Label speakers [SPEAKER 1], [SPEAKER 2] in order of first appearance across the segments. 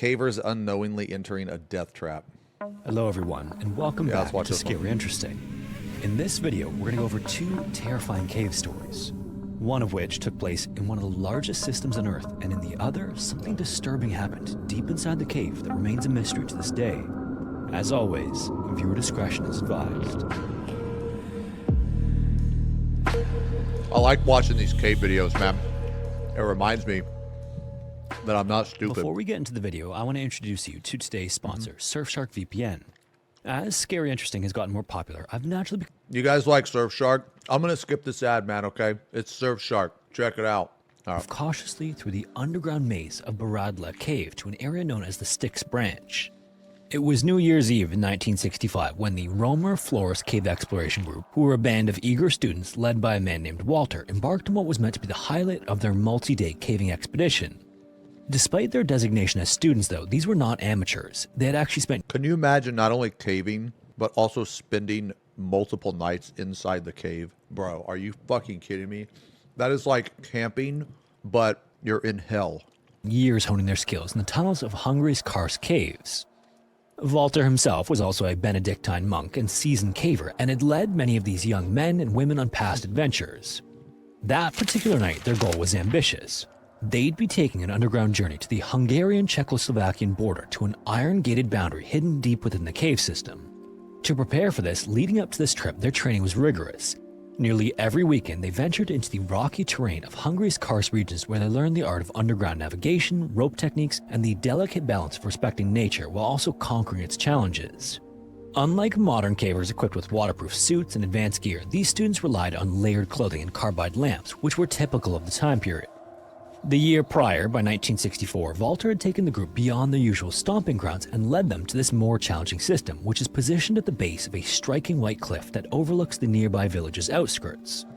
[SPEAKER 1] cavers unknowingly entering a death trap.
[SPEAKER 2] Hello everyone, and welcome back to Scary Interesting. In this video, we're going to go over two terrifying cave stories. One of which took place in one of the largest systems on Earth, and in the other, something disturbing happened deep inside the cave that remains a mystery to this day. As always, viewer discretion is advised.
[SPEAKER 1] I like watching these cave videos, man. It reminds me that I'm not stupid.
[SPEAKER 2] Before we get into the video, I want to introduce you to today's sponsor, Surfshark VPN. As Scary Interesting has gotten more popular, I've naturally...
[SPEAKER 1] You guys like Surfshark? I'm going to skip this ad, man, okay? It's Surfshark. Check it out.
[SPEAKER 2] Cautiously through the underground maze of Badla Cave to an area known as the Styx Branch. It was New Year's Eve in 1965 when the Romer Flores Cave Exploration Group, who were a band of eager students led by a man named Walter, embarked on what was meant to be the highlight of their multi-day caving expedition. Despite their designation as students, though, these were not amateurs. They had actually spent...
[SPEAKER 1] Can you imagine not only caving, but also spending multiple nights inside the cave? Bro, are you fucking kidding me? That is like camping, but you're in hell.
[SPEAKER 2] Years honing their skills in the tunnels of Hungary's Kars caves. Walter himself was also a Benedictine monk and seasoned caver, and had led many of these young men and women on past adventures. That particular night, their goal was ambitious. They'd be taking an underground journey to the Hungarian-Czechoslovakian border to an iron-gated boundary hidden deep within the cave system. To prepare for this, leading up to this trip, their training was rigorous. Nearly every weekend, they ventured into the rocky terrain of Hungary's Kars regions where they learned the art of underground navigation, rope techniques, and the delicate balance of respecting nature while also conquering its challenges. Unlike modern cavers equipped with waterproof suits and advanced gear, these students relied on layered clothing and carbide lamps, which were typical of the time period. The year prior, by 1964, Walter had taken the group beyond their usual stomping grounds and led them to this more challenging system, which is positioned at the base of a striking white cliff that overlooks the nearby village's outskirts.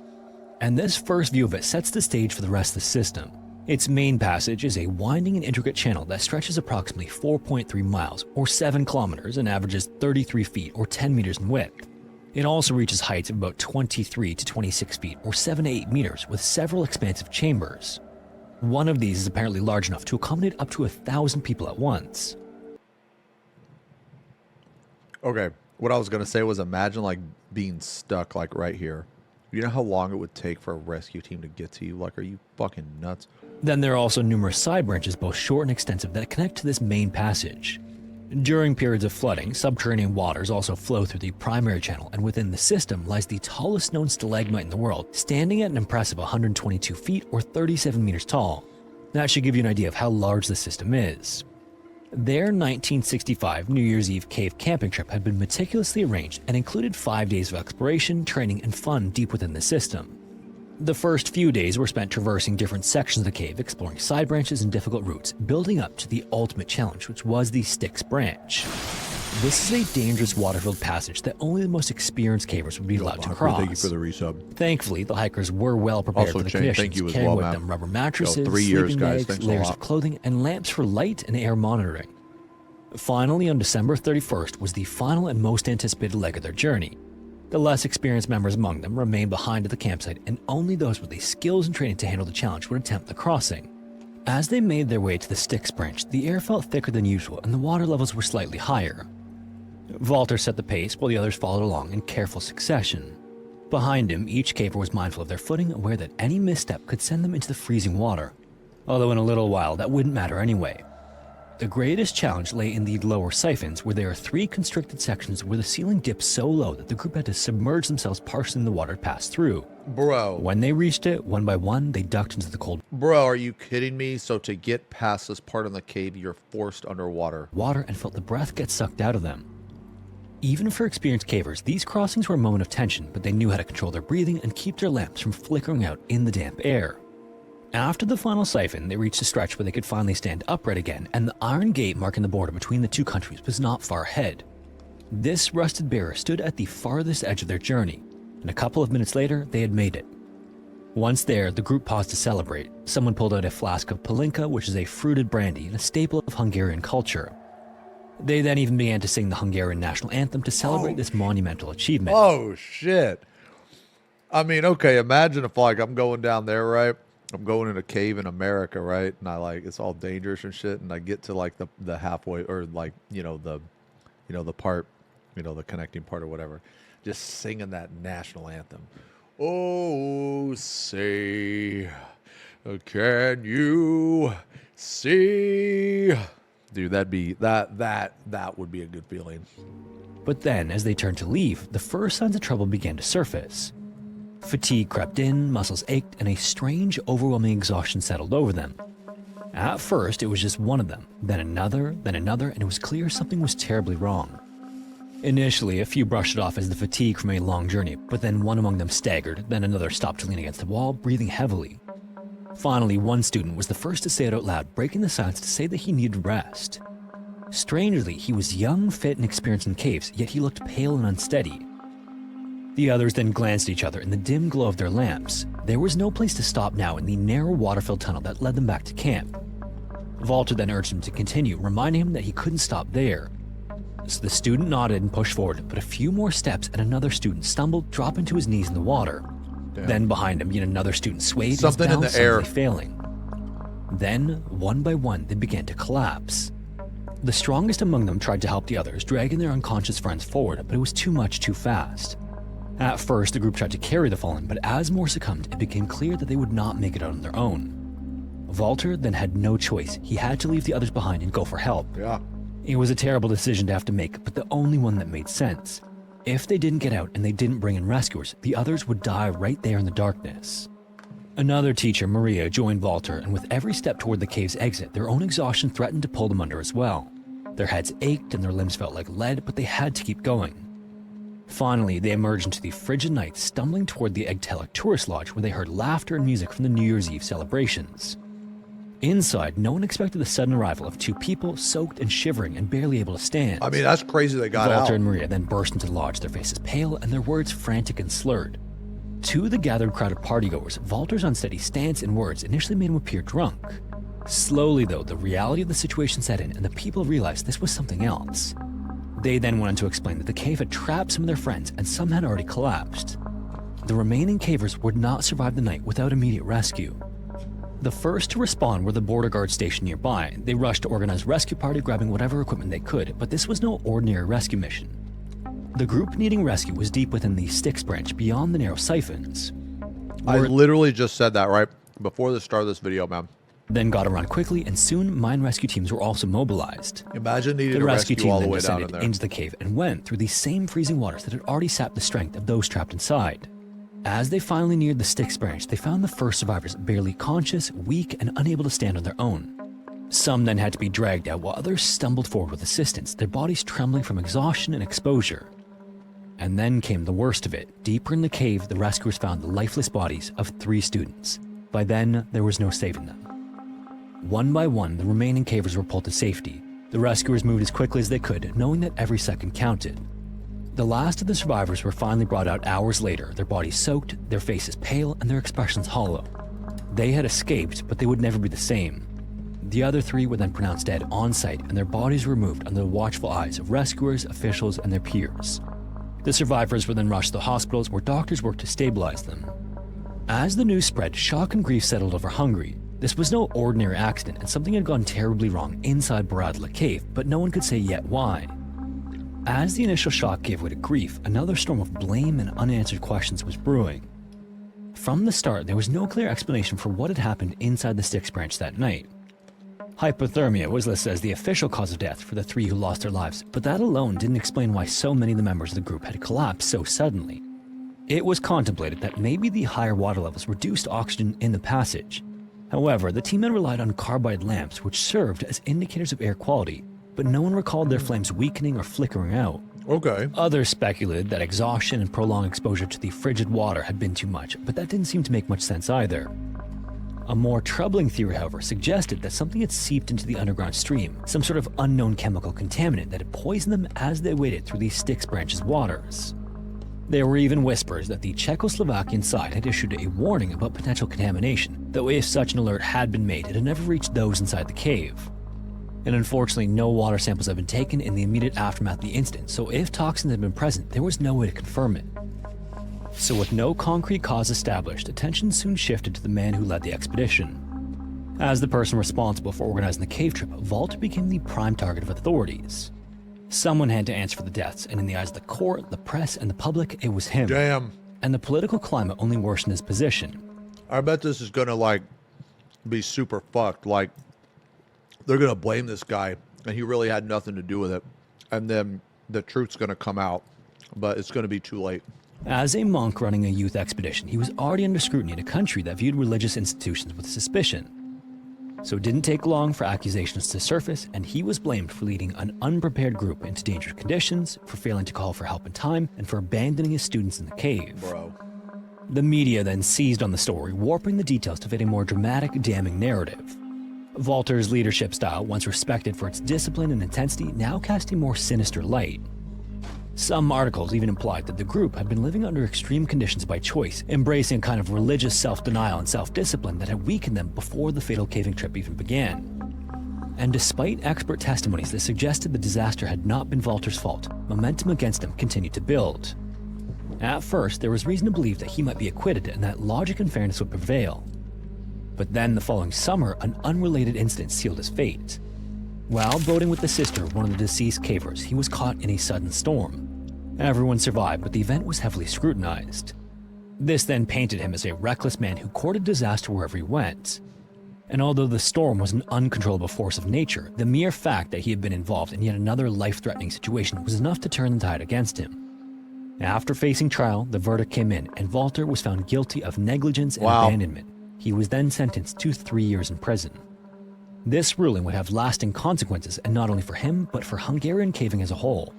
[SPEAKER 2] And this first view of it sets the stage for the rest of the system. Its main passage is a winding and intricate channel that stretches approximately 4.3 miles, or 7 kilometers, and averages 33 feet, or 10 meters in width. It also reaches heights of about 23 to 26 feet, or 7 to 8 meters, with several expansive chambers. One of these is apparently large enough to accommodate up to 1,000 people at once.
[SPEAKER 1] Okay, what I was going to say was imagine like being stuck like right here. You know how long it would take for a rescue team to get to you? Like, are you fucking nuts?
[SPEAKER 2] Then there are also numerous side branches, both short and extensive, that connect to this main passage. During periods of flooding, subterranean waters also flow through the primary channel, and within the system lies the tallest known stalagmite in the world, standing at an impressive 122 feet or 37 meters tall. That should give you an idea of how large the system is. Their 1965 New Year's Eve cave camping trip had been meticulously arranged and included 5 days of exploration, training, and fun deep within the system. The first few days were spent traversing different sections of the cave, exploring side branches and difficult routes, building up to the ultimate challenge, which was the Styx Branch. This is a dangerous water-filled passage that only the most experienced cavers would be allowed to cross.
[SPEAKER 1] Thank you for the resub.
[SPEAKER 2] Thankfully, the hikers were well prepared for the conditions, carrying with them rubber mattresses, sleeping bags, layers of clothing, and lamps for light and air monitoring. Finally, on December 31st was the final and most anticipated leg of their journey. The less experienced members among them remained behind at the campsite, and only those with the skills and training to handle the challenge would attempt the crossing. As they made their way to the Styx Branch, the air felt thicker than usual and the water levels were slightly higher. Walter set the pace while the others followed along in careful succession. Behind him, each caver was mindful of their footing, aware that any misstep could send them into the freezing water, although in a little while that wouldn't matter anyway. The greatest challenge lay in the lower siphons, where there are 3 constricted sections where the ceiling dips so low that the group had to submerge themselves partially in the water to pass through.
[SPEAKER 1] Bro.
[SPEAKER 2] When they reached it, one by one, they ducked into the cold
[SPEAKER 1] Bro, are you kidding me? So to get past this part of the cave, you're forced underwater.
[SPEAKER 2] Water and felt the breath get sucked out of them. Even for experienced cavers, these crossings were a moment of tension, but they knew how to control their breathing and keep their lamps from flickering out in the damp air. After the final siphon, they reached a stretch where they could finally stand upright again, and the iron gate marking the border between the two countries was not far ahead. This rusted barrier stood at the farthest edge of their journey, and a couple of minutes later, they had made it. Once there, the group paused to celebrate. Someone pulled out a flask of palinka, which is a fruited brandy and a staple of Hungarian culture. They then even began to sing the Hungarian national anthem to celebrate this monumental achievement.
[SPEAKER 1] Oh, shit. I mean, okay, imagine if, like, I'm going down there, right? I'm going in a cave in America, right? And I like it's all dangerous and shit. And I get to like the halfway or like the part, the connecting part or whatever, just singing that national anthem. Oh, say, can you see? Dude, that would be a good feeling.
[SPEAKER 2] But then, as they turned to leave, the first signs of trouble began to surface. Fatigue crept in, muscles ached, and a strange, overwhelming exhaustion settled over them. At first, it was just one of them, then another, and it was clear something was terribly wrong. Initially, a few brushed it off as the fatigue from a long journey, but then one among them staggered, then another stopped to lean against the wall, breathing heavily. Finally, one student was the first to say it out loud, breaking the silence to say that he needed rest. Strangely, he was young, fit, and experienced in caves, yet he looked pale and unsteady. The others then glanced at each other in the dim glow of their lamps. There was no place to stop now in the narrow water-filled tunnel that led them back to camp. Walter then urged him to continue, reminding him that he couldn't stop there. So the student nodded and pushed forward, but a few more steps and another student stumbled, dropping to his knees in the water.
[SPEAKER 1] Damn.
[SPEAKER 2] Then behind him, yet another student swayed,
[SPEAKER 1] Something
[SPEAKER 2] his
[SPEAKER 1] in
[SPEAKER 2] balance
[SPEAKER 1] the air.
[SPEAKER 2] suddenly failing. Then, one by one, they began to collapse. The strongest among them tried to help the others, dragging their unconscious friends forward, but it was too much too fast. At first, the group tried to carry the fallen, but as more succumbed, it became clear that they would not make it out on their own. Walter then had no choice. He had to leave the others behind and go for help.
[SPEAKER 1] Yeah.
[SPEAKER 2] It was a terrible decision to have to make, but the only one that made sense. If they didn't get out and they didn't bring in rescuers, the others would die right there in the darkness. Another teacher, Maria, joined Walter, and with every step toward the cave's exit, their own exhaustion threatened to pull them under as well. Their heads ached and their limbs felt like lead, but they had to keep going. Finally, they emerged into the frigid night, stumbling toward the Egg-Telek tourist lodge where they heard laughter and music from the New Year's Eve celebrations. Inside, no one expected the sudden arrival of two people soaked and shivering and barely able to stand.
[SPEAKER 1] I mean, that's crazy they got out.
[SPEAKER 2] Walter and Maria then burst into the lodge, their faces pale and their words frantic and slurred. To the gathered crowd of partygoers, Walter's unsteady stance and words initially made him appear drunk. Slowly, though, the reality of the situation set in and the people realized this was something else. They then went on to explain that the cave had trapped some of their friends and some had already collapsed. The remaining cavers would not survive the night without immediate rescue. The first to respond were the border guard stationed nearby. They rushed to organize a rescue party, grabbing whatever equipment they could, but this was no ordinary rescue mission. The group needing rescue was deep within the Styx branch, beyond the narrow siphons.
[SPEAKER 1] I literally just said that right before the start of this video, man.
[SPEAKER 2] Then got around quickly, and soon mine rescue teams were also mobilized.
[SPEAKER 1] Imagine needing
[SPEAKER 2] The
[SPEAKER 1] to
[SPEAKER 2] rescue
[SPEAKER 1] rescue
[SPEAKER 2] team
[SPEAKER 1] all the
[SPEAKER 2] then
[SPEAKER 1] way down in
[SPEAKER 2] descended
[SPEAKER 1] there.
[SPEAKER 2] into the cave and went through the same freezing waters that had already sapped the strength of those trapped inside. As they finally neared the Styx branch, they found the first survivors barely conscious, weak, and unable to stand on their own. Some then had to be dragged out while others stumbled forward with assistance, their bodies trembling from exhaustion and exposure. And then came the worst of it. Deeper in the cave, the rescuers found the lifeless bodies of 3 students. By then, there was no saving them. One by one, the remaining cavers were pulled to safety. The rescuers moved as quickly as they could, knowing that every second counted. The last of the survivors were finally brought out hours later, their bodies soaked, their faces pale, and their expressions hollow. They had escaped, but they would never be the same. The other 3 were then pronounced dead on site, and their bodies removed under the watchful eyes of rescuers, officials, and their peers. The survivors were then rushed to the hospitals where doctors worked to stabilize them. As the news spread, shock and grief settled over Hungary. This was no ordinary accident, and something had gone terribly wrong inside Badla Cave, but no one could say yet why. As the initial shock gave way to grief, another storm of blame and unanswered questions was brewing. From the start, there was no clear explanation for what had happened inside the Styx branch that night. Hypothermia was listed as the official cause of death for the 3 who lost their lives, but that alone didn't explain why so many of the members of the group had collapsed so suddenly. It was contemplated that maybe the higher water levels reduced oxygen in the passage. However, the team had relied on carbide lamps, which served as indicators of air quality, but no one recalled their flames weakening or flickering out.
[SPEAKER 1] Okay.
[SPEAKER 2] Others speculated that exhaustion and prolonged exposure to the frigid water had been too much, but that didn't seem to make much sense either. A more troubling theory, however, suggested that something had seeped into the underground stream, some sort of unknown chemical contaminant that had poisoned them as they waded through the Styx branch's waters. There were even whispers that the Czechoslovakian side had issued a warning about potential contamination, though if such an alert had been made, it had never reached those inside the cave. And unfortunately, no water samples had been taken in the immediate aftermath of the incident, so if toxins had been present, there was no way to confirm it. So with no concrete cause established, attention soon shifted to the man who led the expedition. As the person responsible for organizing the cave trip, Walter became the prime target of authorities. Someone had to answer for the deaths, and in the eyes of the court, the press, and the public, it was him.
[SPEAKER 1] Damn.
[SPEAKER 2] And the political climate only worsened his position.
[SPEAKER 1] I bet this is gonna like be super fucked. Like they're gonna blame this guy, and he really had nothing to do with it. And then the truth's gonna come out, but it's gonna be too late.
[SPEAKER 2] As a monk running a youth expedition, he was already under scrutiny in a country that viewed religious institutions with suspicion. So it didn't take long for accusations to surface, and he was blamed for leading an unprepared group into dangerous conditions, for failing to call for help in time, and for abandoning his students in the cave.
[SPEAKER 1] Bro.
[SPEAKER 2] The media then seized on the story, warping the details to fit a more dramatic, damning narrative. Walter's leadership style, once respected for its discipline and intensity, now cast a more sinister light. Some articles even implied that the group had been living under extreme conditions by choice, embracing a kind of religious self-denial and self-discipline that had weakened them before the fatal caving trip even began. And despite expert testimonies that suggested the disaster had not been Walter's fault, momentum against him continued to build. At first, there was reason to believe that he might be acquitted and that logic and fairness would prevail. But then the following summer, an unrelated incident sealed his fate. While boating with the sister of one of the deceased cavers, he was caught in a sudden storm. Everyone survived, but the event was heavily scrutinized. This then painted him as a reckless man who courted disaster wherever he went. And although the storm was an uncontrollable force of nature, the mere fact that he had been involved in yet another life-threatening situation was enough to turn the tide against him. After facing trial, the verdict came in, and Walter was found guilty of negligence and abandonment. He was then sentenced to 3 years in prison. This ruling would have lasting consequences, and not only for him, but for Hungarian caving as a whole.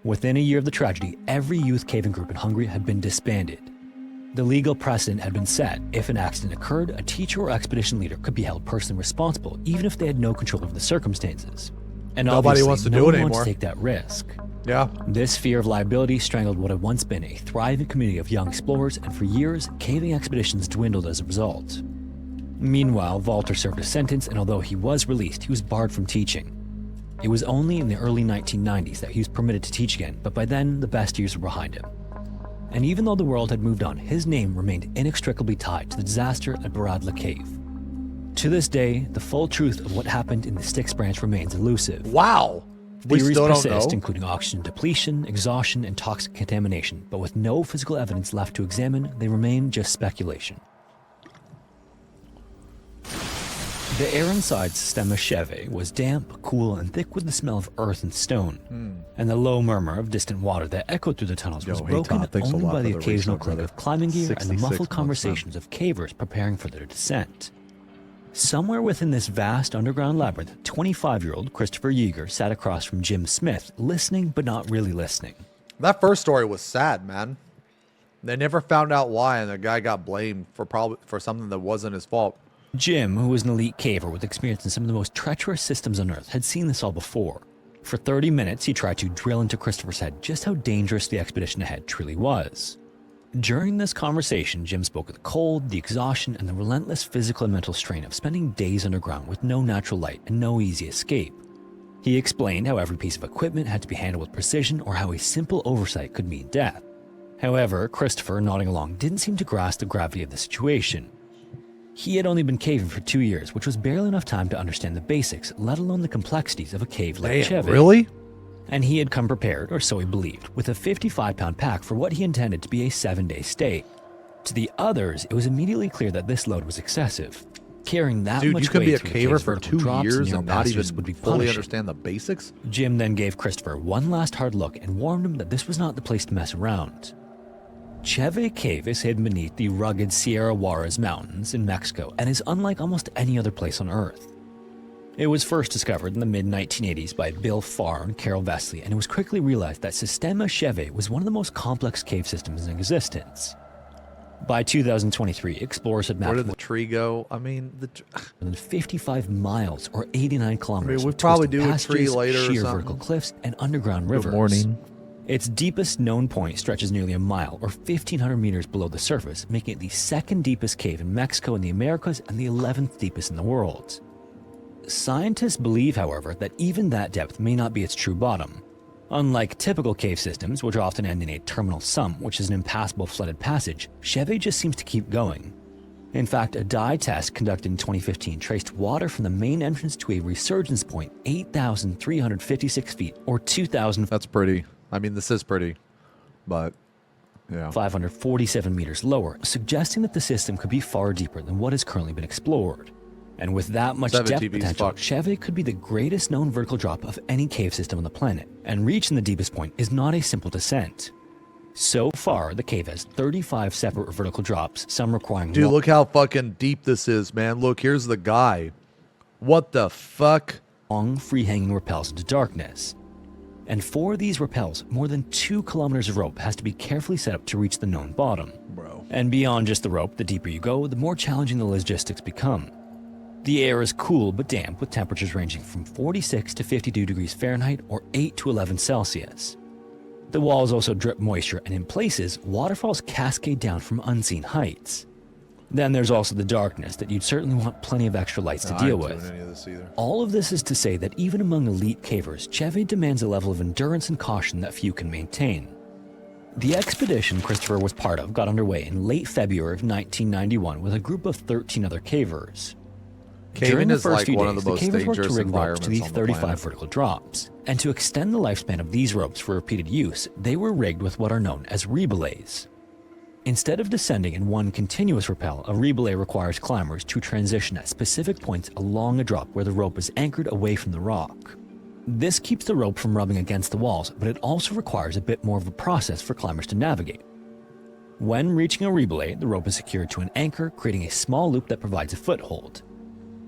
[SPEAKER 2] Within a year of the tragedy, every youth caving group in Hungary had been disbanded. The legal precedent had been set. If an accident occurred, a teacher or expedition leader could be held personally responsible, even if they had no control over the circumstances. And
[SPEAKER 1] nobody wants to
[SPEAKER 2] no
[SPEAKER 1] do it
[SPEAKER 2] one
[SPEAKER 1] anymore.
[SPEAKER 2] wants to take that risk.
[SPEAKER 1] Yeah.
[SPEAKER 2] This fear of liability strangled what had once been a thriving community of young explorers, and for years, caving expeditions dwindled as a result. Meanwhile, Walter served a sentence, and although he was released, he was barred from teaching. It was only in the early 1990s that he was permitted to teach again, but by then, the best years were behind him. And even though the world had moved on, his name remained inextricably tied to the disaster at Badla Cave. To this day, the full truth of what happened in the Styx branch remains elusive.
[SPEAKER 1] Wow. We
[SPEAKER 2] Theories
[SPEAKER 1] still don't
[SPEAKER 2] persist,
[SPEAKER 1] know.
[SPEAKER 2] including oxygen depletion, exhaustion, and toxic contamination, but with no physical evidence left to examine, they remain just speculation. The air inside Xeno Cheve was damp, cool, and thick with the smell of earth and stone, and the low murmur of distant water that echoed through the tunnels was
[SPEAKER 1] Hey,
[SPEAKER 2] broken
[SPEAKER 1] Todd, thanks a
[SPEAKER 2] only
[SPEAKER 1] lot
[SPEAKER 2] by
[SPEAKER 1] for
[SPEAKER 2] the
[SPEAKER 1] the
[SPEAKER 2] occasional
[SPEAKER 1] restart,
[SPEAKER 2] clink
[SPEAKER 1] brother.
[SPEAKER 2] of climbing gear and the
[SPEAKER 1] 66
[SPEAKER 2] muffled
[SPEAKER 1] months, man.
[SPEAKER 2] conversations of cavers preparing for their descent. Somewhere within this vast underground labyrinth, 25-year-old Christopher Yeager sat across from Jim Smith, listening but not really listening.
[SPEAKER 1] That first story was sad, man. They never found out why, and the guy got blamed for something that wasn't his fault.
[SPEAKER 2] Jim, who was an elite caver with experience in some of the most treacherous systems on Earth, had seen this all before. For 30 minutes, he tried to drill into Christopher's head just how dangerous the expedition ahead truly was. During this conversation, Jim spoke of the cold, the exhaustion, and the relentless physical and mental strain of spending days underground with no natural light and no easy escape. He explained how every piece of equipment had to be handled with precision, or how a simple oversight could mean death. However, Christopher, nodding along, didn't seem to grasp the gravity of the situation. He had only been caving for 2 years, which was barely enough time to understand the basics, let alone the complexities of a cave like Cheve.
[SPEAKER 1] Really?
[SPEAKER 2] And he had come prepared, or so he believed, with a 55-pound pack for what he intended to be a 7-day stay. To the others, it was immediately clear that this load was excessive. Carrying that
[SPEAKER 1] Dude,
[SPEAKER 2] much
[SPEAKER 1] you can
[SPEAKER 2] weight
[SPEAKER 1] be a
[SPEAKER 2] through
[SPEAKER 1] caver
[SPEAKER 2] cave's
[SPEAKER 1] for
[SPEAKER 2] vertical
[SPEAKER 1] 2
[SPEAKER 2] drops and
[SPEAKER 1] years
[SPEAKER 2] narrow
[SPEAKER 1] and not
[SPEAKER 2] passages
[SPEAKER 1] even
[SPEAKER 2] would be
[SPEAKER 1] fully
[SPEAKER 2] punishing.
[SPEAKER 1] understand the basics?
[SPEAKER 2] Jim then gave Christopher one last hard look and warned him that this was not the place to mess around. Cheve Cave is hidden beneath the rugged Sierra Juarez Mountains in Mexico and is unlike almost any other place on Earth. It was first discovered in the mid-1980s by Bill Farr and Carol Vesely, and it was quickly realized that Sistema Cheve was one of the most complex cave systems in existence. By 2023, explorers had
[SPEAKER 1] Where
[SPEAKER 2] mapped
[SPEAKER 1] did the
[SPEAKER 2] more
[SPEAKER 1] tree go? I mean,
[SPEAKER 2] than 55 miles or 89 kilometers.
[SPEAKER 1] we'd
[SPEAKER 2] of
[SPEAKER 1] probably
[SPEAKER 2] twisted
[SPEAKER 1] do a tree
[SPEAKER 2] passages,
[SPEAKER 1] later or
[SPEAKER 2] sheer
[SPEAKER 1] something.
[SPEAKER 2] vertical cliffs, and underground rivers.
[SPEAKER 1] Good morning.
[SPEAKER 2] Its deepest known point stretches nearly a mile, or 1,500 meters below the surface, making it the second deepest cave in Mexico and the Americas and the 11th deepest in the world. Scientists believe, however, that even that depth may not be its true bottom. Unlike typical cave systems, which often end in a terminal sump, which is an impassable flooded passage, Cheve just seems to keep going. In fact, a dye test conducted in 2015 traced water from the main entrance to a resurgence point 8,356 feet, or 2,000.
[SPEAKER 1] That's pretty. I mean, this is pretty, but yeah.
[SPEAKER 2] 547 meters lower, suggesting that the system could be far deeper than what has currently been explored. And with that much depth potential, Cheve could be the greatest known vertical drop of any cave system on the planet, and reaching the deepest point is not a simple descent. So far, the cave has 35 separate vertical drops, some requiring...
[SPEAKER 1] Dude, look how fucking deep this is, man. Look, here's the guy. What the fuck?
[SPEAKER 2] Long, free-hanging rappels into darkness. And for these rappels, more than 2 kilometers of rope has to be carefully set up to reach the known bottom.
[SPEAKER 1] Bro.
[SPEAKER 2] And beyond just the rope, the deeper you go, the more challenging the logistics become. The air is cool but damp, with temperatures ranging from 46 to 52 degrees Fahrenheit or 8 to 11 Celsius. The walls also drip moisture, and in places, waterfalls cascade down from unseen heights. Then there's also the darkness that you'd certainly want plenty of extra lights to deal with. All of this is to say that even among elite cavers, Cheve demands a level of endurance and caution that few can maintain. The expedition Christopher was part of got underway in late February of 1991 with a group of 13 other cavers. During the first few days, the cavers worked to rig ropes to these 35 vertical drops, and to extend the lifespan of these ropes for repeated use, they were rigged with what are known as rebelays. Instead of descending in one continuous rappel, a rebelay requires climbers to transition at specific points along a drop where the rope is anchored away from the rock. This keeps the rope from rubbing against the walls, but it also requires a bit more of a process for climbers to navigate. When reaching a rebelay, the rope is secured to an anchor, creating a small loop that provides a foothold.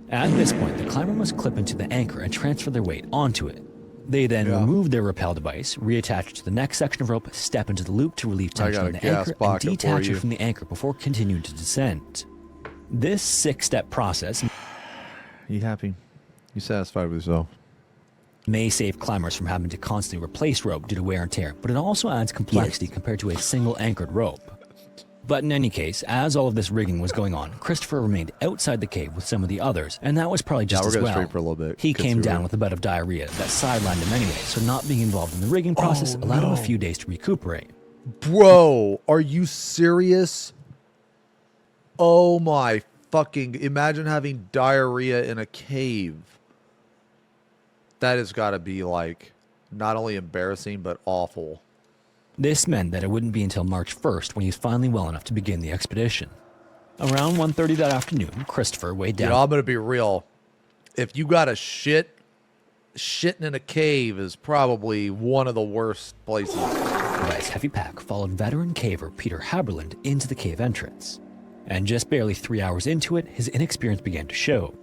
[SPEAKER 2] At this point, the climber must clip into the anchor and transfer their weight onto it. They then remove their rappel device, reattach it to the next section of rope, step into the loop to relieve tension on the anchor, and detach it from the anchor before continuing to descend. This 6-step process...
[SPEAKER 1] You happy? You satisfied with yourself?
[SPEAKER 2] ...may save climbers from having to constantly replace rope due to wear and tear, but it also adds complexity compared to a single anchored rope. But in any case, as all of this rigging was going on, Christopher remained outside the cave with some of the others, and that was probably just as well.
[SPEAKER 1] Straight for a little bit.
[SPEAKER 2] He came down with a bout of diarrhea that sidelined him anyway, so not being involved in the rigging process allowed him a few days to recuperate.
[SPEAKER 1] Bro, are you serious? Oh my fucking... Imagine having diarrhea in a cave. That has got to be like, not only embarrassing, but awful.
[SPEAKER 2] This meant that it wouldn't be until March 1st when he was finally well enough to begin the expedition. Around 1:30 that afternoon, Christopher weighed down...
[SPEAKER 1] I'm going to be real. If you got a shitting in a cave is probably one of the worst places.
[SPEAKER 2] His heavy pack followed veteran caver Peter Haberland into the cave entrance. And just barely 3 hours into it, his inexperience began to show.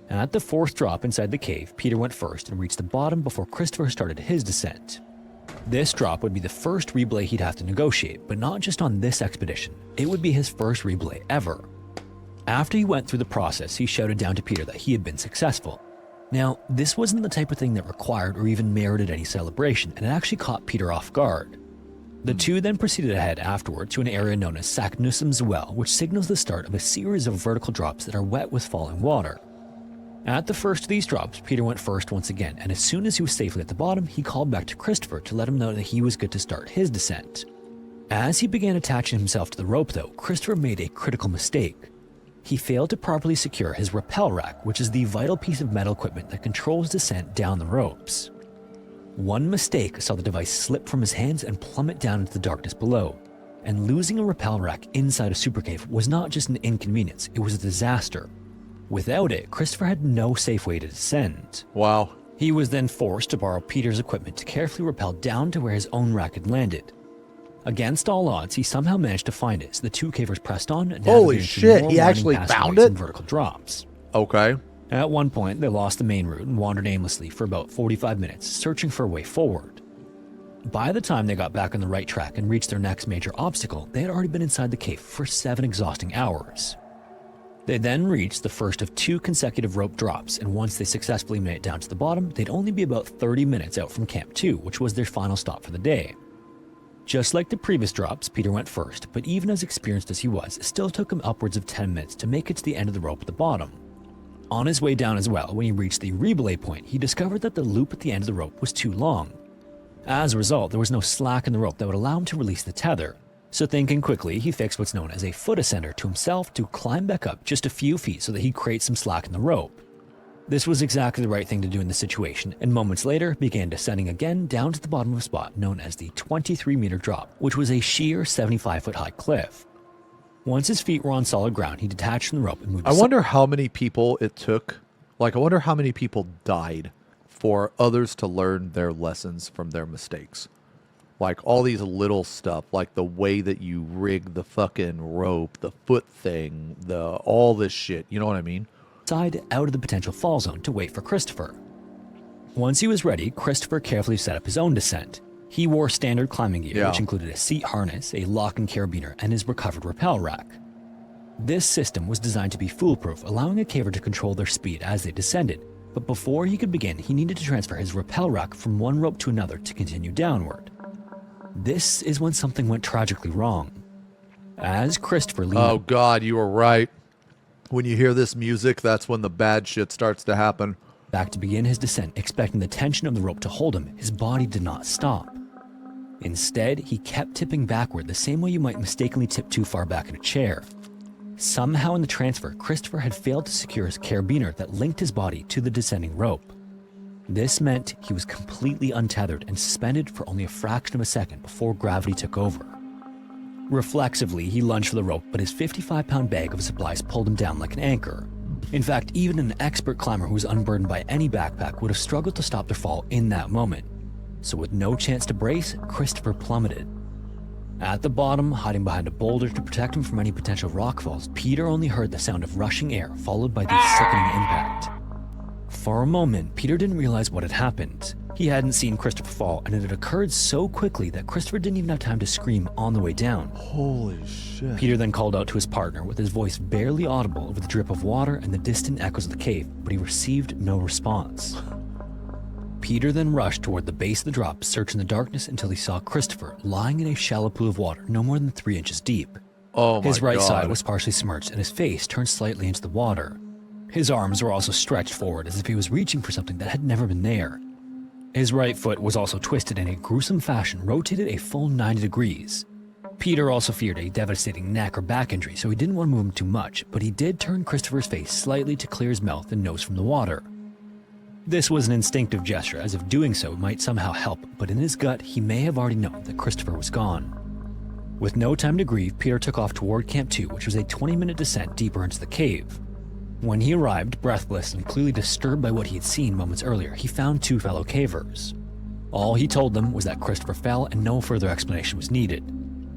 [SPEAKER 2] And at the 4th drop inside the cave, Peter went first and reached the bottom before Christopher started his descent. This drop would be the first rebelay he'd have to negotiate, but not just on this expedition. It would be his first rebelay ever. After he went through the process, he shouted down to Peter that he had been successful. Now, this wasn't the type of thing that required or even merited any celebration, and it actually caught Peter off guard. The two then proceeded ahead afterward to an area known as Saknussum's Well, which signals the start of a series of vertical drops that are wet with falling water. At the first of these drops, Peter went first once again, and as soon as he was safely at the bottom, he called back to Christopher to let him know that he was good to start his descent. As he began attaching himself to the rope though, Christopher made a critical mistake. He failed to properly secure his rappel rack, which is the vital piece of metal equipment that controls descent down the ropes. One mistake saw the device slip from his hands and plummet down into the darkness below. And losing a rappel rack inside a super cave was not just an inconvenience, it was a disaster. Without it, Christopher had no safe way to descend.
[SPEAKER 1] Wow.
[SPEAKER 2] He was then forced to borrow Peter's equipment to carefully rappel down to where his own rack had landed. Against all odds, he somehow managed to find it, so the two cavers pressed on.
[SPEAKER 1] Holy shit, he actually found it?
[SPEAKER 2] Vertical drops.
[SPEAKER 1] Okay.
[SPEAKER 2] At one point, they lost the main route and wandered aimlessly for about 45 minutes, searching for a way forward. By the time they got back on the right track and reached their next major obstacle, they had already been inside the cave for 7 exhausting hours. They then reached the first of 2 consecutive rope drops, and once they successfully made it down to the bottom, they'd only be about 30 minutes out from Camp 2, which was their final stop for the day. Just like the previous drops, Peter went first, but even as experienced as he was, it still took him upwards of 10 minutes to make it to the end of the rope at the bottom. On his way down as well, when he reached the rebelay point, he discovered that the loop at the end of the rope was too long. As a result, there was no slack in the rope that would allow him to release the tether. So thinking quickly, he fixed what's known as a foot ascender to himself to climb back up just a few feet so that he creates some slack in the rope. This was exactly the right thing to do in the situation, and moments later began descending again down to the bottom of a spot known as the 23-meter drop, which was a sheer 75-foot high cliff. Once his feet were on solid ground, he detached from the rope and moved.
[SPEAKER 1] I wonder how many people it took. Like, I wonder how many people died for others to learn their lessons from their mistakes. Like, all these little stuff, like the way that you rig the fucking rope, the foot thing, all this shit. You know what I mean?
[SPEAKER 2] Side out of the potential fall zone to wait for Christopher. Once he was ready, Christopher carefully set up his own descent. He wore standard climbing gear, which included a seat harness, a lock and carabiner, and his recovered rappel rack. This system was designed to be foolproof, allowing a caver to control their speed as they descended, but before he could begin, he needed to transfer his rappel rack from one rope to another to continue downward. This is when something went tragically wrong. As Christopher leaned
[SPEAKER 1] Oh God, you were right. When you hear this music, that's when the bad shit starts to happen.
[SPEAKER 2] back to begin his descent, expecting the tension of the rope to hold him, his body did not stop. Instead, he kept tipping backward the same way you might mistakenly tip too far back in a chair. Somehow in the transfer, Christopher had failed to secure his carabiner that linked his body to the descending rope. This meant he was completely untethered and suspended for only a fraction of a second before gravity took over. Reflexively, he lunged for the rope, but his 55-pound bag of supplies pulled him down like an anchor. In fact, even an expert climber who was unburdened by any backpack would have struggled to stop their fall in that moment. So with no chance to brace, Christopher plummeted. At the bottom, hiding behind a boulder to protect him from any potential rock falls, Peter only heard the sound of rushing air followed by the sickening impact. For a moment, Peter didn't realize what had happened. He hadn't seen Christopher fall, and it had occurred so quickly that Christopher didn't even have time to scream on the way down.
[SPEAKER 1] Holy shit.
[SPEAKER 2] Peter then called out to his partner with his voice barely audible over the drip of water and the distant echoes of the cave, but he received no response. Peter then rushed toward the base of the drop, searching the darkness until he saw Christopher lying in a shallow pool of water no more than 3 inches deep.
[SPEAKER 1] Oh my
[SPEAKER 2] His right
[SPEAKER 1] God.
[SPEAKER 2] side was partially submerged and his face turned slightly into the water. His arms were also stretched forward as if he was reaching for something that had never been there. His right foot was also twisted in a gruesome fashion, rotated a full 90 degrees. Peter also feared a devastating neck or back injury, so he didn't want to move him too much, but he did turn Christopher's face slightly to clear his mouth and nose from the water. This was an instinctive gesture, as if doing so might somehow help, but in his gut, he may have already known that Christopher was gone. With no time to grieve, Peter took off toward Camp 2, which was a 20-minute descent deeper into the cave. When he arrived, breathless and clearly disturbed by what he had seen moments earlier, he found 2 fellow cavers. All he told them was that Christopher fell and no further explanation was needed.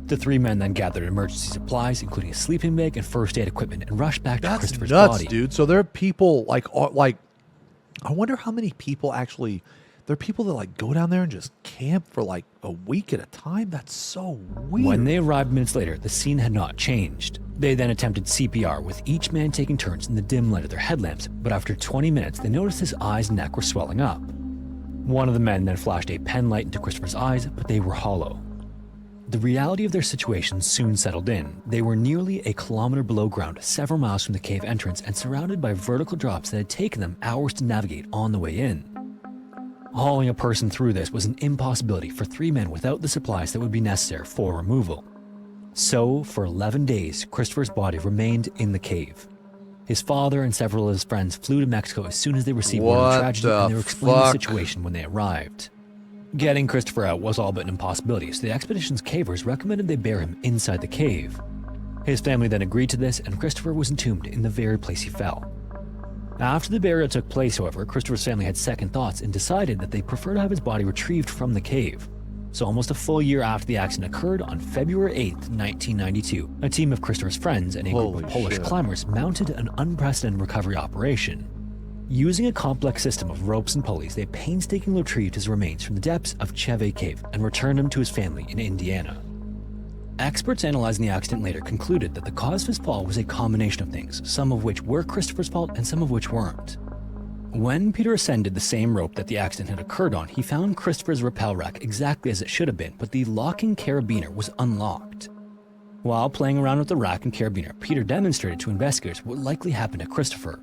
[SPEAKER 2] The 3 men then gathered emergency supplies, including a sleeping bag and first aid equipment, and rushed back to
[SPEAKER 1] That's
[SPEAKER 2] Christopher's
[SPEAKER 1] nuts,
[SPEAKER 2] body.
[SPEAKER 1] dude. So there are people like I wonder how many people actually. There are people that like go down there and just camp for like a week at a time. That's so weird.
[SPEAKER 2] When they arrived minutes later, the scene had not changed. They then attempted CPR, with each man taking turns in the dim light of their headlamps, but after 20 minutes, they noticed his eyes and neck were swelling up. One of the men then flashed a pen light into Christopher's eyes, but they were hollow. The reality of their situation soon settled in. They were nearly a kilometer below ground, several miles from the cave entrance, and surrounded by vertical drops that had taken them hours to navigate on the way in. Hauling a person through this was an impossibility for 3 men without the supplies that would be necessary for removal. So, for 11 days, Christopher's body remained in the cave. His father and several of his friends flew to Mexico as soon as they received word of the
[SPEAKER 1] What
[SPEAKER 2] tragedy,
[SPEAKER 1] the
[SPEAKER 2] and they were explaining the
[SPEAKER 1] fuck?
[SPEAKER 2] situation when they arrived. Getting Christopher out was all but an impossibility, so the expedition's cavers recommended they bury him inside the cave. His family then agreed to this, and Christopher was entombed in the very place he fell. After the burial took place, however, Christopher's family had second thoughts and decided that they prefer to have his body retrieved from the cave. So almost a full year after the accident occurred, on February 8th, 1992, a team of Christopher's friends and a group
[SPEAKER 1] Holy
[SPEAKER 2] of Polish
[SPEAKER 1] shit.
[SPEAKER 2] climbers mounted an unprecedented recovery operation. Using a complex system of ropes and pulleys, they painstakingly retrieved his remains from the depths of Cheve Cave and returned him to his family in Indiana. Experts analyzing the accident later concluded that the cause of his fall was a combination of things, some of which were Christopher's fault and some of which weren't. When Peter ascended the same rope that the accident had occurred on, he found Christopher's rappel rack exactly as it should have been, but the locking carabiner was unlocked. While playing around with the rack and carabiner, Peter demonstrated to investigators what likely happened to Christopher.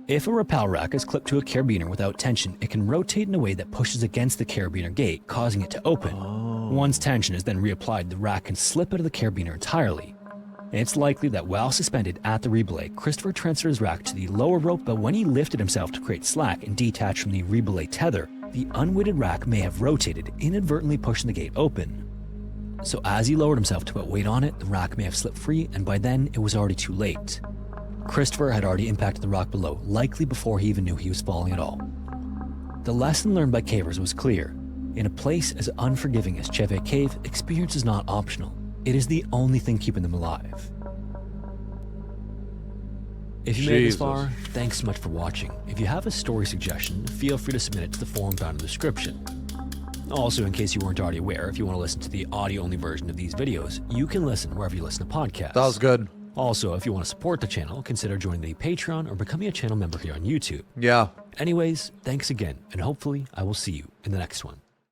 [SPEAKER 2] If a rappel rack is clipped to a carabiner without tension, it can rotate in a way that pushes against the carabiner gate, causing it to open. Once tension is then reapplied, the rack can slip out of the carabiner entirely. It's likely that while suspended at the rebelay, Christopher transferred his rack to the lower rope, but when he lifted himself to create slack and detached from the rebelay tether, the unweighted rack may have rotated, inadvertently pushing the gate open. So as he lowered himself to put weight on it, the rack may have slipped free, and by then it was already too late. Christopher had already impacted the rock below, likely before he even knew he was falling at all. The lesson learned by cavers was clear. In a place as unforgiving as Cheve Cave, experience is not optional. It is the only thing keeping them alive. If you made it this far, thanks so much for watching. If you have a story suggestion, feel free to submit it to the forum found in the description. Also, in case you weren't already aware, if you want to listen to the audio-only version of these videos, you can listen wherever you listen to podcasts.
[SPEAKER 1] That was good.
[SPEAKER 2] Also, if you want to support the channel, consider joining the Patreon or becoming a channel member here on YouTube.
[SPEAKER 1] Yeah.
[SPEAKER 2] Anyways, thanks again, and hopefully I will see you in the next one.